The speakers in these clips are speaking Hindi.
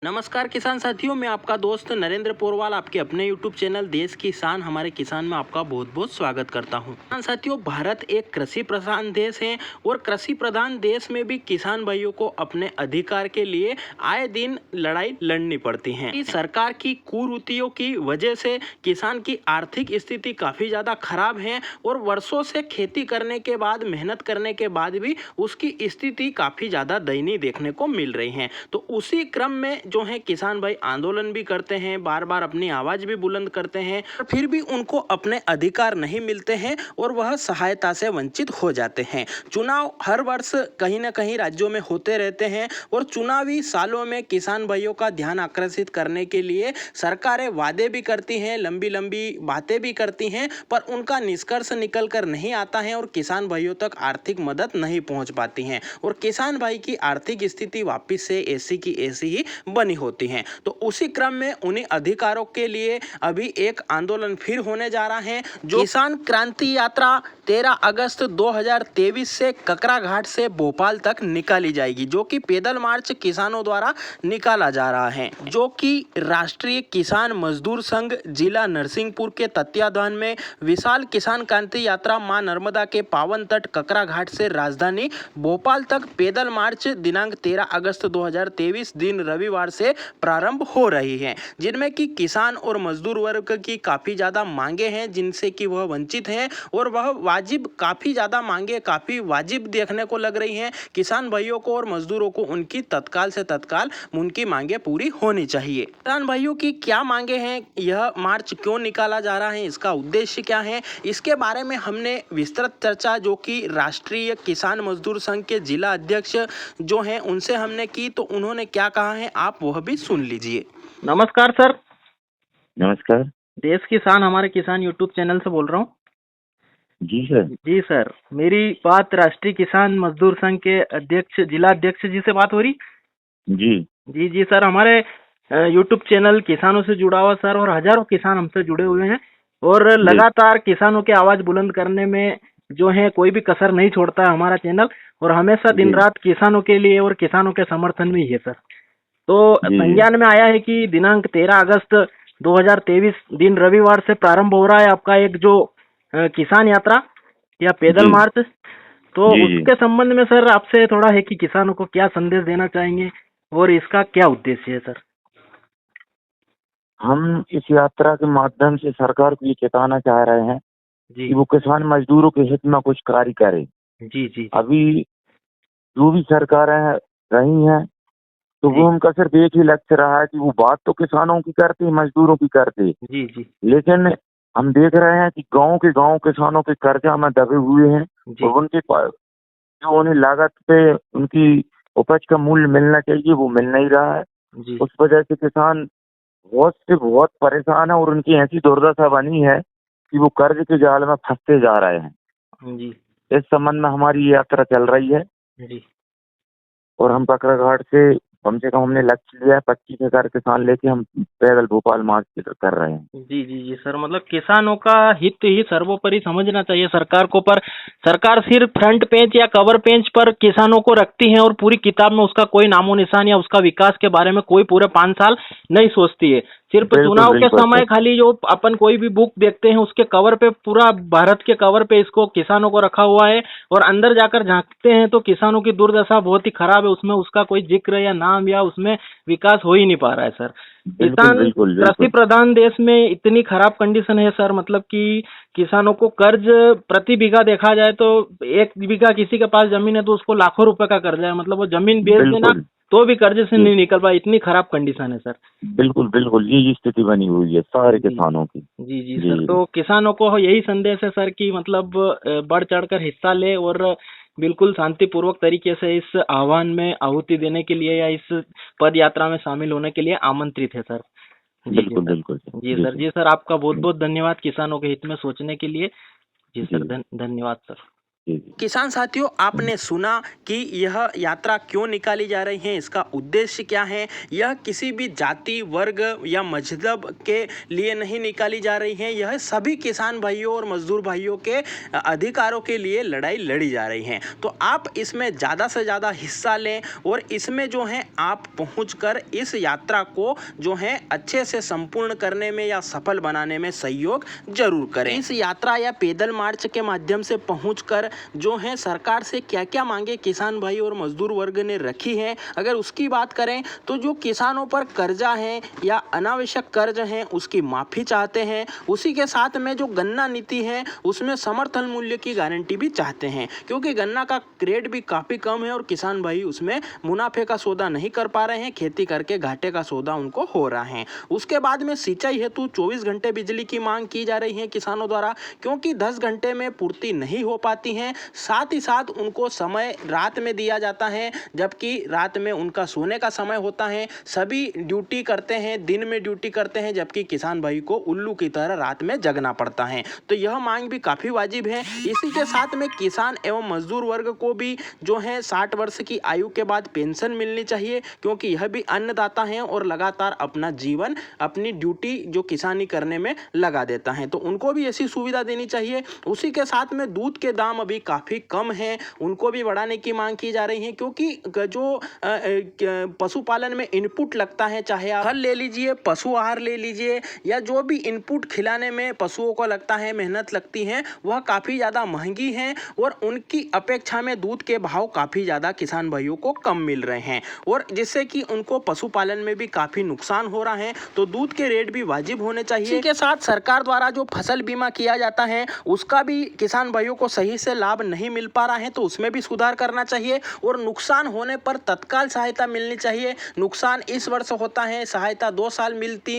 नमस्कार किसान साथियों, मैं आपका दोस्त नरेंद्र पोरवाल आपके अपने YouTube चैनल देश किसान हमारे किसान में आपका बहुत बहुत स्वागत करता हूं। किसान साथियों, भारत एक कृषि प्रधान देश है और कृषि प्रधान देश में भी किसान भाइयों को अपने अधिकार के लिए आए दिन लड़ाई लड़नी पड़ती है। इस सरकार की कुरीतियों की वजह से किसान की आर्थिक स्थिति काफी ज्यादा खराब है और वर्षों से खेती करने के बाद, मेहनत करने के बाद भी उसकी स्थिति काफी ज्यादा दयनीय देखने को मिल रही है। तो उसी क्रम में जो है किसान भाई आंदोलन भी करते हैं, बार बार अपनी आवाज भी बुलंद करते हैं, फिर भी उनको अपने अधिकार नहीं मिलते हैं और वह सहायता से वंचित हो जाते हैं। चुनाव हर वर्ष कहीं ना कहीं राज्यों में होते रहते हैं और चुनावी सालों में किसान भाइयों का ध्यान आकर्षित करने के लिए सरकारें वादे भी करती हैं, लंबी लंबी बातें भी करती हैं, पर उनका निष्कर्ष निकल कर नहीं आता है और किसान भाइयों तक आर्थिक मदद नहीं पहुंच पाती हैं और किसान भाई की आर्थिक स्थिति वापस से ऐसी की ऐसी ही बनी होती हैं। तो उसी क्रम में उन्हीं अधिकारों के लिए अभी एक आंदोलन फिर होने जा रहा है, जो किसान क्रांति यात्रा 13 अगस्त 2023 से ककरा घाट से भोपाल तक निकाली जाएगी, जो कि पैदल मार्च किसानों द्वारा निकाला जा रहा है, जो कि राष्ट्रीय किसान मजदूर संघ जिला नरसिंहपुर के तत्वाधान में विशाल किसान क्रांति यात्रा मां नर्मदा के पावन तट ककरा घाट से राजधानी भोपाल तक पैदल मार्च दिनांक 13 अगस्त 2023 दिन रविवार से प्रारंभ हो रही है, जिनमें कि किसान और मजदूर वर्ग की काफी ज्यादा मांगे हैं, जिनसे कि वह वंचित हैं और वह वाजिब काफी ज्यादा मांगे काफी वाजिब देखने को लग रही हैं। किसान भाइयों को और मजदूरों को उनकी तत्काल से तत्काल उनकी मांगे पूरी होनी चाहिए। किसान भाइयों की क्या मांगे हैं, यह मार्च क्यों निकाला जा रहा है, इसका उद्देश्य क्या है, इसके बारे में हमने विस्तृत चर्चा जो कि राष्ट्रीय किसान मजदूर संघ के जिला अध्यक्ष जो हैं उनसे हमने की, तो उन्होंने क्या कहा है आप वह भी सुन लीजिए। नमस्कार सर। नमस्कार। देश किसान हमारे किसान यूट्यूब चैनल से बोल रहा हूँ। जी सर। जी सर, मेरी बात राष्ट्रीय किसान मजदूर संघ के अध्यक्ष जिला अध्यक्ष जी से बात हो रही? जी जी जी सर, हमारे यूट्यूब चैनल किसानों से जुड़ा हुआ सर, और हजारों किसान हमसे जुड़े हुए हैं और लगातार किसानों की आवाज बुलंद करने में जो है कोई भी कसर नहीं छोड़ता है हमारा चैनल, और हमेशा दिन रात किसानों के लिए और किसानों के समर्थन में ही है सर। तो संज्ञान में आया है कि दिनांक 13 अगस्त 2023 दिन रविवार से प्रारंभ हो रहा है आपका एक जो किसान यात्रा या पैदल मार्च। तो उसके संबंध में सर आपसे थोड़ा है कि किसानों को क्या संदेश देना चाहेंगे और इसका क्या उद्देश्य है सर? हम इस यात्रा के माध्यम से सरकार को ये चेताना चाह रहे हैं कि वो किसान मजदूरों के हित में कुछ कार्य करे। जी जी। अभी जो भी सरकारें रही हैं तो वो उनका सिर्फ एक ही लक्ष्य रहा है कि वो बात तो किसानों की करते, मजदूरों की करते, जी जी, लेकिन हम देख रहे हैं कि गांव किसानों के कर्जा में दबे हुए हैं और उनके जो उन्हें लागत पे उनकी उपज का मूल्य मिलना चाहिए वो मिल नहीं रहा है। उस वजह से किसान बहुत परेशान है और उनकी ऐसी दुर्दशा बनी है कि वो कर्ज के जाल में फंसते जा रहे हैं। जी। इस संबंध में हमारी यात्रा चल रही है जी। और हम ककरा घाट से कम हमने लक्ष्य लिया है 25,000 किसान लेके हम पैदल भोपाल मार्च कर रहे हैं। जी जी जी सर, मतलब किसानों का हित ही सर्वोपरि समझना चाहिए सरकार को, पर सरकार सिर्फ फ्रंट पेज या कवर पेज पर किसानों को रखती है और पूरी किताब में उसका कोई नामो निशान या उसका विकास के बारे में कोई पूरे 5 साल नहीं सोचती है। सिर्फ चुनाव के समय खाली जो अपन कोई भी बुक देखते हैं उसके कवर पे, पूरा भारत के कवर पे इसको किसानों को रखा हुआ है और अंदर जाकर झांकते हैं तो किसानों की दुर्दशा बहुत ही खराब है, उसमें उसका कोई जिक्र या नाम या उसमें विकास हो ही नहीं पा रहा है सर। किसान कृषि प्रधान देश में इतनी खराब कंडीशन है सर, मतलब कि किसानों को कर्ज प्रति बीघा देखा जाए तो 1 बीघा किसी के पास जमीन है तो उसको लाखों रुपए का कर्ज है, मतलब वो जमीन बेच देना तो भी कर्ज से नहीं निकल पाए, इतनी खराब कंडीशन है सर। बिल्कुल ये स्थिति बनी हुई है सारे किसानों की। जी जी सर, तो किसानों को यही संदेश है सर कि मतलब बढ़ चढ़कर हिस्सा ले और बिल्कुल शांतिपूर्वक तरीके से इस आह्वान में आहुति देने के लिए या इस पद यात्रा में शामिल होने के लिए आमंत्रित है सर। बिल्कुल जी सर, आपका बहुत बहुत धन्यवाद किसानों के हित में सोचने के लिए। जी सर, धन्यवाद सर। जी। किसान साथियों, आपने सुना कि यह यात्रा क्यों निकाली जा रही है, इसका उद्देश्य क्या है। यह किसी भी जाति, वर्ग या मजहब के लिए नहीं निकाली जा रही है। यह सभी किसान भाइयों और मजदूर भाइयों के अधिकारों के लिए लड़ाई लड़ी जा रही है। तो आप इसमें ज़्यादा से ज़्यादा हिस्सा लें और इसमें जो है आप पहुंचकर इस यात्रा को जो है अच्छे से संपूर्ण करने में या सफल बनाने में सहयोग जरूर करें। इस यात्रा या पैदल मार्च के माध्यम से पहुंचकर जो है सरकार से क्या क्या मांगे किसान भाई और मजदूर वर्ग ने रखी है, अगर उसकी बात करें तो जो किसानों पर कर्जा है या अनावश्यक कर्ज है उसकी माफी चाहते हैं। उसी के साथ में जो गन्ना नीति है उसमें समर्थन मूल्य की गारंटी भी चाहते हैं, क्योंकि गन्ना का रेट भी काफी कम है और किसान भाई उसमें मुनाफे का सौदा नहीं कर पा रहे हैं, खेती करके घाटे का सौदा उनको हो रहा है। उसके बाद में सिंचाई हेतु 24 घंटे बिजली की मांग की जा रही है किसानों द्वारा, क्योंकि 10 घंटे में पूर्ति नहीं हो पाती है। साथ ही साथ उनको समय रात में दिया जाता है, जबकि रात में उनका सोने का समय होता है। सभी ड्यूटी करते हैं, दिन में ड्यूटी करते हैं, जबकि किसान भाई को उल्लू की तरह रात में जगना पड़ता है। तो यह मांग भी काफी वाजिब है। इसी के साथ में किसान एवं मजदूर वर्ग को भी जो है 60 वर्ष की आयु के बाद पेंशन मिलनी चाहिए, क्योंकि यह भी अन्नदाता है और लगातार अपना जीवन अपनी ड्यूटी जो किसानी करने में लगा देता है, तो उनको भी ऐसी सुविधा देनी चाहिए। उसी के साथ में दूध के दाम अभी काफी कम है, उनको भी बढ़ाने की मांग की जा रही है, क्योंकि जो पशुपालन में इनपुट लगता है, चाहे आप फल ले लीजिए, पशु आहार ले लीजिए, या जो भी इनपुट खिलाने में पशुओं को लगता है, मेहनत लगती है, वह काफी ज्यादा महंगी है और उनकी अपेक्षा में दूध के भाव काफी ज्यादा किसान भाइयों को कम मिल रहे हैं, और जिससे कि उनको पशुपालन में भी काफी नुकसान हो रहा है। तो दूध के रेट भी वाजिब होने चाहिए। इसी के साथ सरकार द्वारा जो फसल बीमा किया जाता है उसका भी किसान भाइयों को सही से लाभ नहीं मिल पा रहा है, तो उसमें भी सुधार करना चाहिए और नुकसान होने पर तत्काल सहायता मिलनी चाहिए। नुकसान इस वर्ष होता है, सहायता 2 साल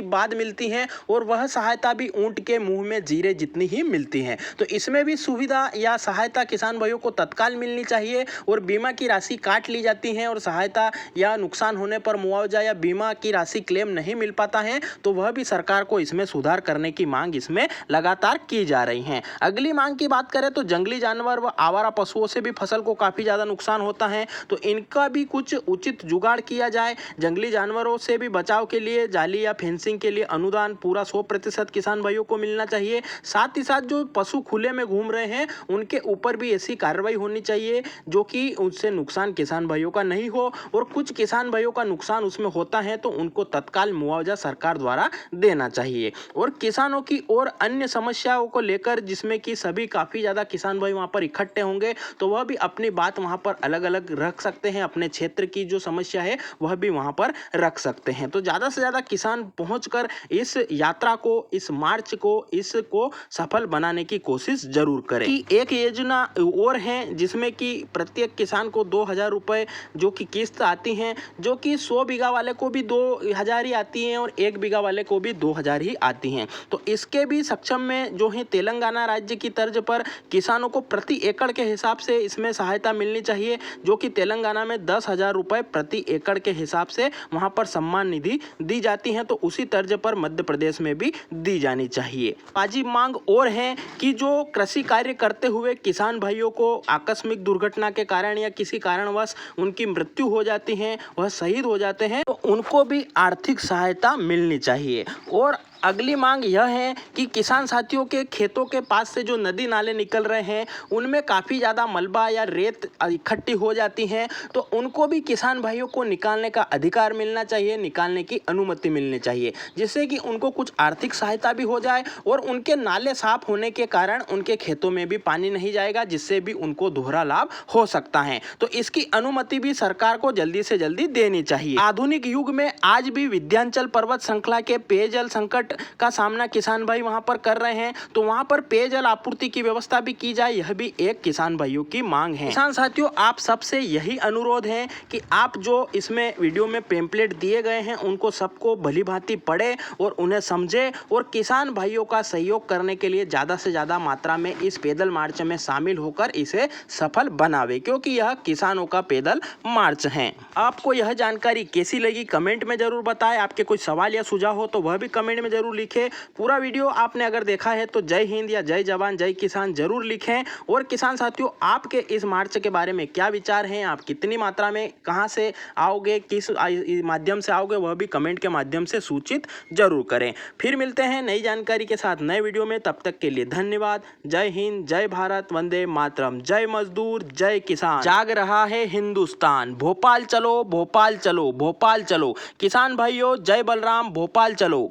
बाद मिलती है, और वह सहायता भी ऊंट के मुंह में जीरे जितनी ही मिलती है। तो इसमें भी सुविधा या सहायता किसान भाइयों को तत्काल मिलनी चाहिए, और बीमा की राशि काट ली जाती है और सहायता या नुकसान होने पर मुआवजा या बीमा की राशि क्लेम नहीं मिल पाता है, तो वह भी सरकार को इसमें सुधार करने की मांग इसमें लगातार की जा रही है। अगली मांग की बात करें तो जंगली जानवर व आवारा पशुओं से भी फसल को काफी ज्यादा नुकसान होता है, तो इनका भी कुछ उचित जुगाड़ किया जाए। जंगली जानवरों से भी बचाव के लिए जाली या फेंसिंग के लिए अनुदान पूरा 100% किसान भाइयों को मिलना चाहिए। साथ ही साथ जो पशु खुले में घूम रहे हैं उनके ऊपर भी ऐसी कार्रवाई होनी चाहिए जो कि उनसे नुकसान किसान भाइयों का नहीं हो, और कुछ किसान भाइयों का नुकसान उसमें होता है तो उनको तत्काल मुआवजा सरकार द्वारा देना चाहिए। और किसानों की और अन्य समस्याओं को लेकर, जिसमें कि सभी काफी ज्यादा किसान भाई वहां पर इकट्ठे होंगे, तो वह भी अपनी बात वहां पर अलग अलग रख सकते हैं, अपने क्षेत्र की जो समस्या है वह भी वहां पर रख सकते हैं। तो ज्यादा से ज्यादा किसान पहुंचकर इस यात्रा को, इस मार्च को, इसको सफल बनाने की कोशिश जरूर करें। कि एक योजना और है जिसमें कि प्रत्येक किसान को 2000 रुपए जो कि किस्त आती है, जो कि 100 बीघा वाले को भी 2000 ही आती है और 1 बीघा वाले को भी 2000 ही आती हैं। तो इसके भी सक्षम में जो है तेलंगाना राज्य की तर्ज पर किसानों को प्रति एकड़ के हिसाब से इसमें सहायता मिलनी चाहिए, जो कि तेलंगाना में 10,000 रुपए प्रति एकड़ के हिसाब से वहां पर सम्मान निधि दी जाती है, तो उसी तर्ज पर मध्य प्रदेश में भी दी जानी चाहिए। वाजिब मांग और है कि जो कृषि कार्य करते हुए किसान भाइयों को आकस्मिक दुर्घटना के कारण या किसी कारणवश उनकी मृत्यु हो जाती है, वह शहीद हो जाते हैं, तो उनको भी आर्थिक सहायता मिलनी चाहिए। और अगली मांग यह है कि किसान साथियों के खेतों के पास से जो नदी नाले निकल रहे हैं उनमें काफ़ी ज़्यादा मलबा या रेत इकट्ठी हो जाती है, तो उनको भी किसान भाइयों को निकालने का अधिकार मिलना चाहिए, निकालने की अनुमति मिलनी चाहिए, जिससे कि उनको कुछ आर्थिक सहायता भी हो जाए और उनके नाले साफ होने के कारण उनके खेतों में भी पानी नहीं जाएगा, जिससे भी उनको दोहरा लाभ हो सकता है। तो इसकी अनुमति भी सरकार को जल्दी से जल्दी देनी चाहिए। आधुनिक युग में आज भी विंध्याचल पर्वत श्रृंखला के पेयजल संकट का सामना किसान भाई वहां पर कर रहे हैं, तो वहां पर पेयजल आपूर्ति की व्यवस्था भी की जाए, यह भी एक किसान भाइयों की मांग है। किसान साथियों, आप सबसे यही अनुरोध है कि आप जो इसमें वीडियो में पेम्पलेट दिए गए हैं उनको सबको भली भांति पढ़े और उन्हें समझे, और किसान भाइयों का सहयोग करने के लिए ज्यादा से ज्यादा मात्रा में इस पैदल मार्च में शामिल होकर इसे सफल बनावे, क्योंकि यह किसानों का पैदल मार्च है। आपको यह जानकारी कैसी लगी कमेंट में जरूर बताएं। आपके कोई सवाल या सुझाव हो तो वह भी कमेंट में जरूर लिखें। पूरा वीडियो आपने अगर देखा है तो जय हिंद या जय जवान जय किसान जरूर लिखें। और किसान साथियों, आपके इस मार्च के बारे में क्या विचार हैं, आप कितनी मात्रा में कहां से आओगे, किस माध्यम से आओगे, वह भी कमेंट के माध्यम से सूचित जरूर करें। फिर मिलते हैं नई जानकारी के साथ नए वीडियो में, तब तक के लिए धन्यवाद। जय हिंद, जय भारत, वंदे मातरम, जय मजदूर, जय किसान। जाग रहा है हिंदुस्तान, भोपाल चलो, भोपाल चलो, भोपाल चलो। किसान भाइयों, जय बलराम, भोपाल चलो।